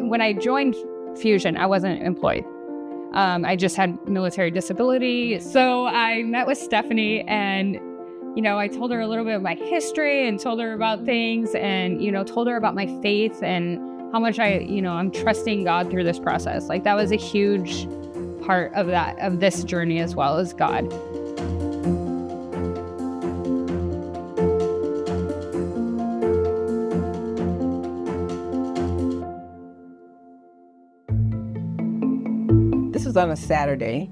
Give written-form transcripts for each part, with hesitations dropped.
when I joined Fusion, I wasn't employed. I just had military disability. So I met with Stephanie and, I told her a little bit of my history and told her about things and, told her about my faith and how much I'm trusting God through this process. Like that was a huge part of this journey as well as God. This was on a Saturday.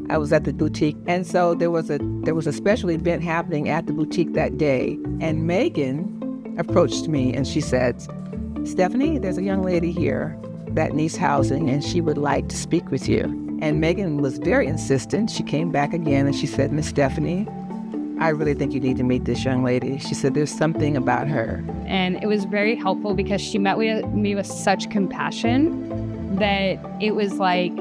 I was at the boutique, and so there was a special event happening at the boutique that day. And Megan approached me and she said, "Stephanie, there's a young lady here that needs housing and she would like to speak with you." And Megan was very insistent. She came back again and she said, "Miss Stephanie, I really think you need to meet this young lady." She said, "There's something about her." And it was very helpful because she met me with such compassion that it was like,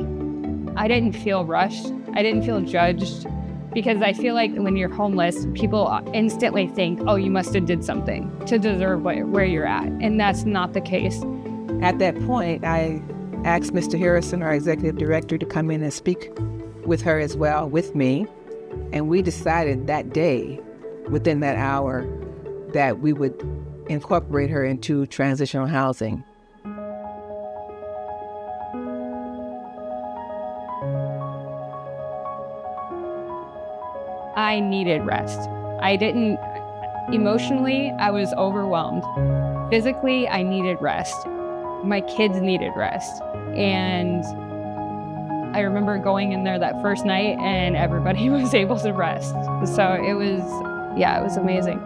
I didn't feel rushed. I didn't feel judged, because I feel like when you're homeless, people instantly think, oh, you must have did something to deserve where you're at. And that's not the case. At that point, I asked Mr. Harrison, our executive director, to come in and speak with her as well, with me. And we decided that day, within that hour, that we would incorporate her into transitional housing. I needed rest. Emotionally, I was overwhelmed. Physically, I needed rest. My kids needed rest. And I remember going in there that first night and everybody was able to rest. So it was amazing.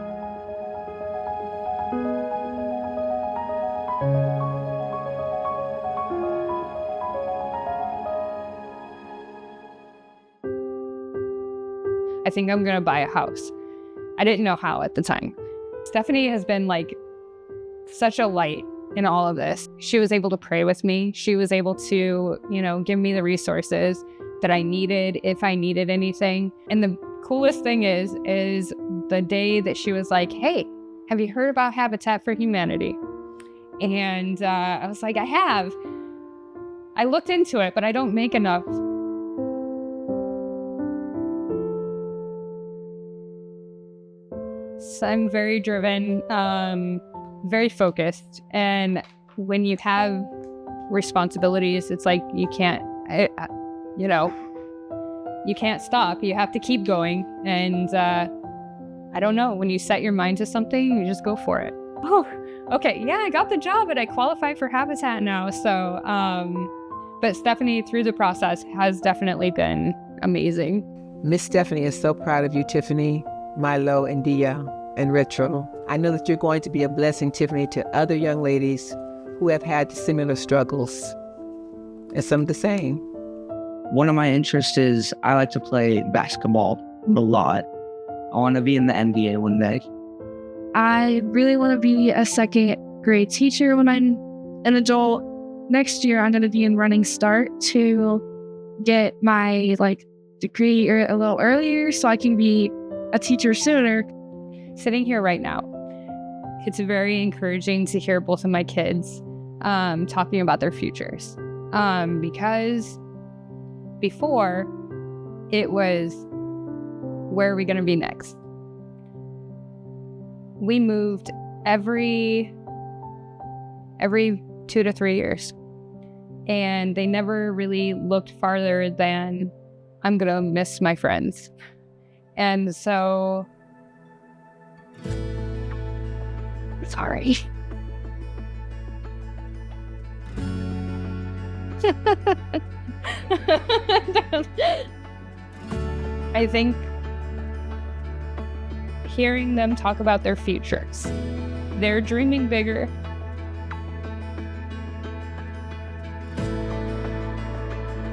I think I'm going to buy a house. I didn't know how at the time. Stephanie has been like such a light in all of this. She was able to pray with me. She was able to, give me the resources that I needed if I needed anything. And the coolest thing is the day that she was like, "Hey, have you heard about Habitat for Humanity?" And I was like, "I have. I looked into it, but I don't make enough." So I'm very driven, very focused. And when you have responsibilities, it's like you can't stop. You have to keep going. And I don't know, when you set your mind to something, you just go for it. Oh, okay. Yeah, I got the job and I qualify for Habitat now. So, but Stephanie, through the process, has definitely been amazing. Miss Stephanie is so proud of you, Tiffany, Milo, and Dia, and Retro. I know that you're going to be a blessing, Tiffany, to other young ladies who have had similar struggles and some of the same. One of my interests is I like to play basketball a lot. I want to be in the NBA one day. I really want to be a second grade teacher when I'm an adult. Next year, I'm going to be in Running Start to get my degree a little earlier so I can be a teacher sooner. Sitting here right now, it's very encouraging to hear both of my kids talking about their futures. Because before, it was, where are we going to be next? We moved every 2 to 3 years. And they never really looked farther than, I'm going to miss my friends. And so, sorry. I think hearing them talk about their futures, they're dreaming bigger.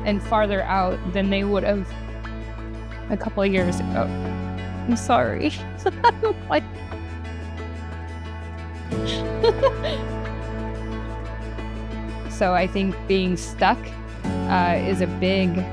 And farther out than they would have a couple of years ago. I'm sorry. So I think being stuck is a big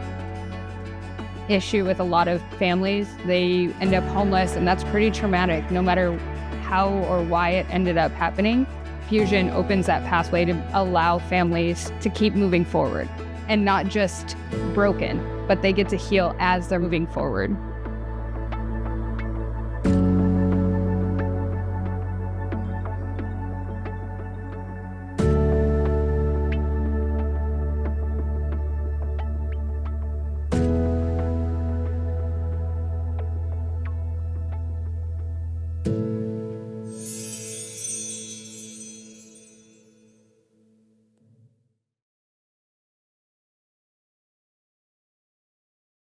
issue with a lot of families. They end up homeless, and that's pretty traumatic, no matter how or why it ended up happening. infusion opens that pathway to allow families to keep moving forward and not just broken, but they get to heal as they're moving forward.